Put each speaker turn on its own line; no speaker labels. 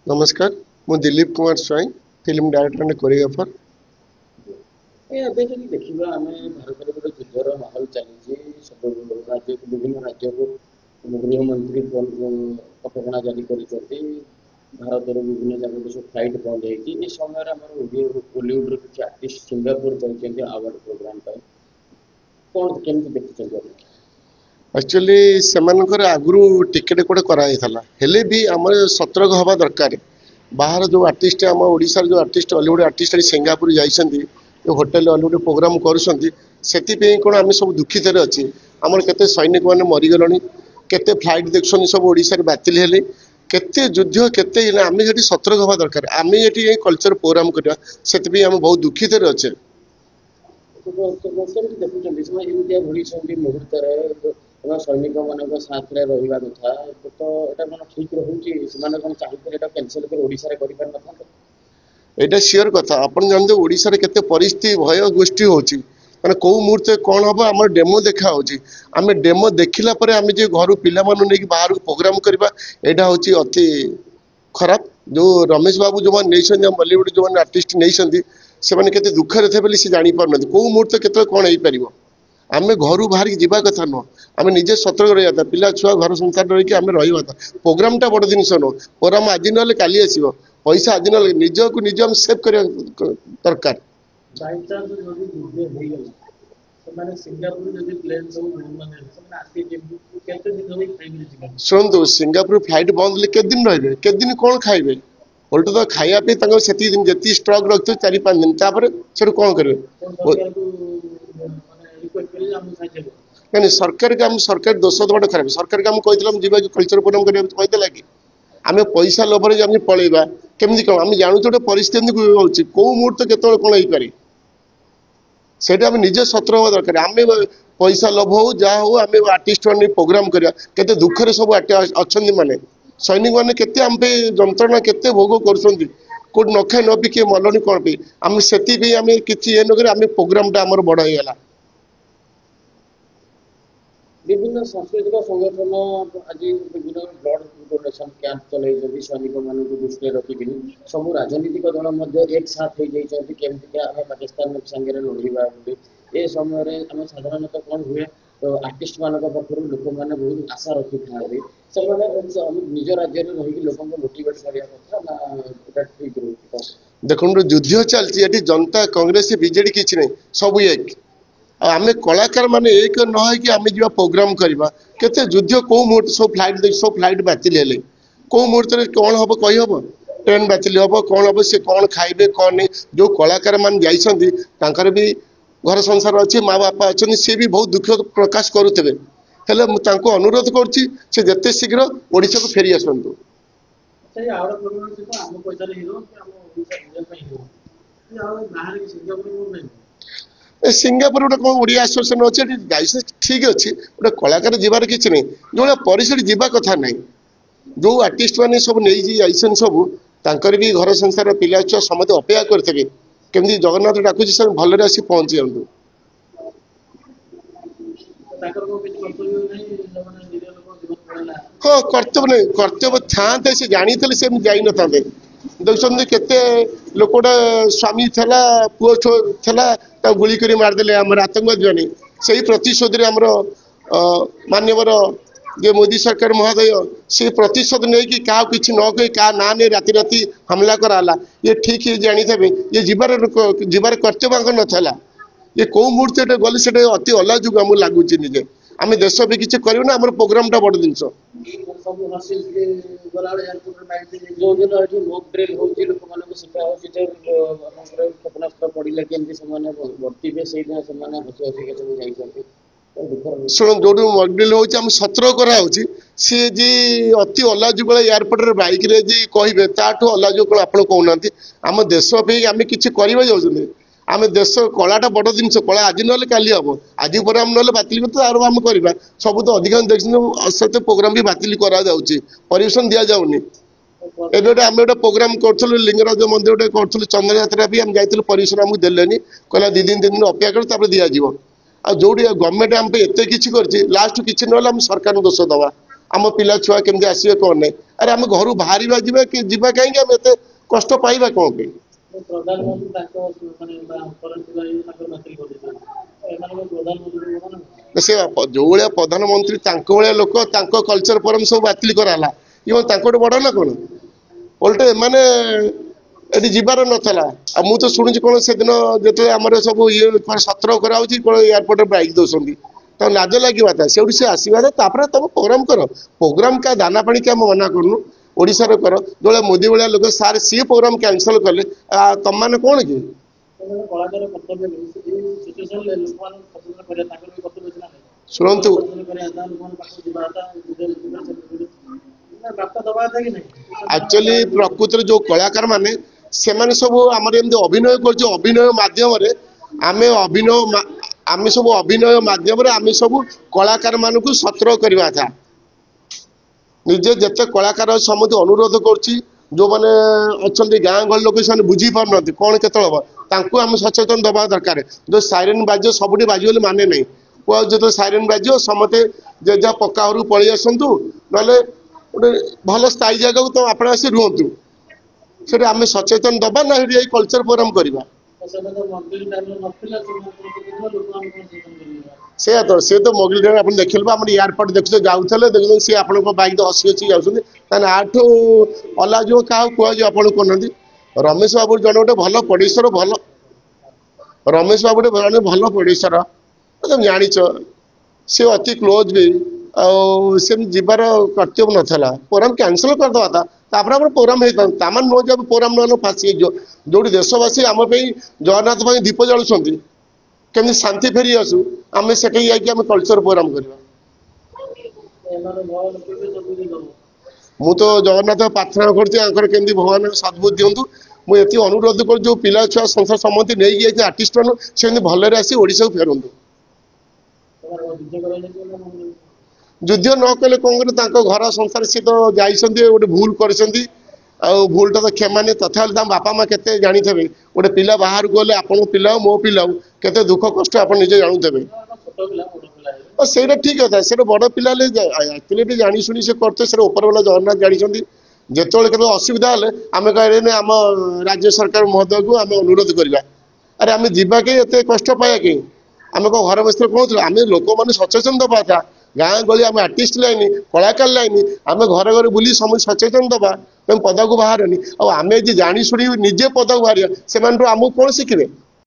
नमस्कार मु Dilip Kumar Swain film director and choreographer.
ଏବେ ଯଦି ଦେଖିବା ଆମେ ଭାରତରେ ଗୋଟେ ଯୁଦ୍ଧର ମାହୋଲ ଚାଲିଛି। ସବୁ ରାଜ୍ୟକୁ ବିଭିନ୍ନ ରାଜ୍ୟକୁ ଗୃହମନ୍ତ୍ରୀ କଟକଣା ଜାରି କରିଛନ୍ତି। ଭାରତର ବିଭିନ୍ନ ଜାଗାକୁ ସବୁ ଫ୍ଲାଇଟ୍ ବନ୍ଦ ହେଇଛି। ଏ ସମୟରେ ଆମର ଓଲିଉଡର କିଛି ଆର୍ଟିଷ୍ଟ ସିଙ୍ଗାପୁର ଯାଇଛନ୍ତି ଆୱାର୍ଡ ପ୍ରୋଗ୍ରାମ ପାଇଁ। କ'ଣ କେମିତି ଦେଖୁଛନ୍ତି ଆପଣ?
एक्चुअली सेमानकर आगु टिकेट कोटे कराइला हेले भी आम सतर्क हवा दरकार। बाहर जो आर्टिस्ट आम ओडिशा जो आर्टिस्ट हॉलीवुड आर्टिस्ट सिंगापुर जाइछन्ती होटेल हॉलीवुड प्रोग्राम करूछन्ती सेति कोन आम सब दुखित अच्छी। आमर केते सैनिक मैंने मरीगले केते फ्लाइट देखुन सब ओडिशा बातिल हेले केते युद्ध केते आम ये सतर्क हवा दरकार। आम ये कल्चर प्रोग्राम करवा से आम बहुत दुखित अच्छे।
କେମିତି ଦେଖୁଛନ୍ତି ସେମାନେ ଏମିତିଆ ଘୁରିଛନ୍ତି ମୁହୂର୍ତ୍ତରେ ସୈନିକ ମାନଙ୍କ ସାଥରେ ରହିବା କଥା ତ ଏଟା କ'ଣ ଠିକ ରହୁଛି? ସେମାନେ କ'ଣ ଚାହିଁଥିଲେ ଏଟା କ୍ୟାନସଲ କରି ଓଡ଼ିଶାରେ କରିପାରିନଥାନ୍ତେ?
एटा सियोर कथा अपन जानते ओडिशा रे केते परिस्थिति भय गोष्ठी होची माने को मुहूर्त कौन हम आम डेमो देखा होची। आम डेमो देखिला परे आम जे घर पिला मानु नेकी बाहर प्रोग्राम करबा एटा होची अति खराब। जो रमेश बाबू जो मान नेछन बॉलीवुड जो मान आर्टिस्ट नेछन से माने केते दुख रे थे बोली से जानि पार न को मुहूर्त केते कोन होई परिबो। आम घर बाहर की जीवा कथा न आम निजे सतर्क रहा था पिला छुआ घर संसार रही आम रहा था। प्रोग्राम टा बड़ जिन प्रोग्राम आज ना काली आसो पैसा आज ना निज को निज आम सेव कर दरकार। शुणु सिंगापुर फ्लाइट बंद के दिन रही के दिन कौन खाइबे उल्टा तो खायापी से दिन जी स्टक रखते 4-5 दिन तापर से कौन करेंगे नहीं सरकार के सरकार दोष दबाटा खराब। सरकार के कही जीवा कल्चर प्रोग्राम करते कि आम पैसा लोभर आम पलैबा केमी कौन आम जानू गोटे परिस्थिति कौ मुहूर्त के कौन हो पारे से निजे सतर्क हवा दरकार। आम पैसा लोभ हो जहाँ हो आम आर्टिस्ट मैंने प्रोग्राम करवा केते दुखरे सब अच्छा माने सैनिक मैंने केते आम पे जंत्रणा केते भोग कर कौट न खाए न पी किए मलनी कौन पे आम से आम कि आम प्रोग्राम टा आम बड़ होगा।
विभिन्न सांस्कृतिक संगठन आज विभिन्न ब्लड डोनेशन कैंप चल सैनिक मान दृष्टि रखिक सब राजनीतिक दल एक साथ हो जाती केमती आम पाकिस्तान सागे लड़वा ए समय आम साधारणतः कौन हुए तो आर्टिस्ट मान पक्ष लोक मैंने बहुत आशा रखी था निज राज्य रही लोक मोटिवेट करने कथा ना ठीक रोचे।
देखो युद्ध चलती जनता कांग्रेस बीजेडी किसी नहीं सब एक आम कलाकार माने एक न कि आम जा प्रोग्राम करवा केते युद्ध कौ मुहूर्त सब फ्लाइट बातिल हेले कौ मुहूर्त कौन हम कही हम ट्रेन बातिल हम कौन हम से कौन खाइबे कौन नहीं जो कलाकार मान जाइछन्ती भी घर संसार अच्छे माँ बापा अच्छा सी भी बहुत दुख प्रकाश करुवे हेले अनुरोध करुच्ची जिते शीघ्र ओडिशा को फेरी आसतु। सिंगापुर गोटे कौन ओडिया एसोसिएशन अच्छे ठीक अच्छे गोटे कलाकार जीवार किसी नहीं जो परिस्थिति जीवा कथा ना जो आर्टिस्ट मैंने सब नहीं सब तांकर भी घर संसार पिला छुआ समस्त अपेक्षा करते केमती जगन्नाथ डाकुची से भल आसी पहुंची जातु। हाँ कर्तव्य नहीं कर्तव्य था से जानी से जाई न था देखते केते लोकटा स्वामी था पुओ था गुली कर मारदे आम आतंकवादी मैंने से प्रतिशोध मान्यवर जे मोदी सरकार महोदय से प्रतिशोध नहीं कि क्या किसी न कही क्या ना नहीं राति राति हमला कराला ये ठीक है जानी थे ये जीवार कर्तव्य नाला ये कौ मुहूर्त गले से अति अलाजुक आम लगुच निजे आम देश भी किसी करूँ आम प्रोग्राम टा बड़ जिन शुण जो मकडिल हो सतर्क कराऊँ सी जी अति अलाजुक एयरपोर्ट बाइक रे जी कहे ताठू अलाजुक आप कहना आम देश आम कि जाऊँ आम देश कलाटा बड़ जिन कला आज ना काली हम आज पर आम ना बातिल कर आम करवा सब तो अधिकांश देखते प्रोग्राम भी बातिल करेसन दि जाऊनी एवं आम गोटे प्रोग्राम करूँ लिंगराज मंदिर गोटे करूँ चंद्र यात्रा भी आम जाइए परिवेशन आमको देलेनी कहला 2 दिन अपेक्षा कर दिज्व आ जो गवर्नमेंट आम एत कि लास्ट किसी ना सरकार दोष दवा आम पिला छुआ केमती आसवे कौन नहीं अरे आम घर बाहर जावा कि जीवा कहीं आम एत कष्ट पाइबा कौन पे
प्रधानमंत्री प्रधानमंत्री
से जो भाया प्रधानमंत्री लोक कल्चर फोरम सब बातिल कराला ये बड़ ना कौन उल्टे माने एटी जीवार नाला आ मु तो शुणुची कौन से दिन जो आम सब ये सत्र कराऊँगी कौन एयरपोर्ट बाइक दौरान तो लाज लगे था से आसवा था तुम प्रोग्राम कर प्रोग्राम क्या दाना पानी क्या मना करनु ओडिशा कर जो मोदी भाया लोक सार सी प्रोग्राम कैंसल कले तुम मैंने कौन कि
कलाकार कर्तव्य सिचुएशन कर्तव्य
शुणु एक्चुअली प्रकृति जो कलाकार माने से सब आम अभिनय कर अभिनय मध्यम आम सब अभिनय मध्यम आम सब कलाकार मान सत्र करवा था निजे जिते कलाकार समझ अनुरोध कर जो मैंने अच्छा गाँ गहली लोग से बुझी पार कौन के आम सचेतन दबा दरकार जो साइरेन बाज सब बाजी माने नहीं जो साइरेन बाज समते जे जहाँ पक्का घर पलि आसतु ना गोटे भल स्थायी जगह तो आप रुहतु से आम सचेतन दबा ना कल्चर प्रोग्राम करवा से तो मोगिल टाइम आप देख लो एयरपोर्ट देखते जाऊे देखते सी आप बैक तो हसी हसी जाऊँ आठ अला जो क्या कह आप कहते रमेश बाबू जन गोटे भल प्रोड्यूसर भल रमेश बाबू गोटे भल प्रोड्यूसर तुम जाच सी अति क्लोज भी से जीवार कर्तव्य नाला प्रोग्राम कैंसल करदे था प्रोग्राम होता तामान नो जब प्रोग्राम न फासी जो देशवासी आम जगन्नाथ दीप जलुंट केमी शांति फेरी आसू आम से कल्चर प्रोग्राम करवा मु तो जगन्नाथ प्रार्थना करती भगवान सद्बुद्धि दिंतु मुझे अनुरोध कर जो पिला छुआ संसार सम्मति नहीं गई आर्टिस्ट मान से भलरे आसी ओडिशा को फेरतु युद्ध न कले कौन कर घर संसार सी तो जाइए गोटे भूल कर भूलटा तो क्षमा नहीं तथा बापा माँ के जानी थे गोटे पिला बाहर को गले आपण पिला मो पिला के दुख कष्ट आप निजे जानूे से ठीक है से बड़ पिला एक्चुअली जानी शुणी से करते से ऊपर वाला जगन्नाथ जानी जिते के असुविधा हेल्ले आम कह आम राज्य सरकार महोदय को आम अनुरोध करवा अरे आम जावा कहीं एत कष्ट पाया कहीं आम घर बस कहूँ आम लोक मैंने सचेतन दबा था गाँ गली आम आर्टिस्ट लाइन कलाकार लाइन आम घर घर बुली समझ सचेतन दबा तुम पदा को बाहर आम जानी शुणी निजे पदा को बाहर से आमको कौन शिखे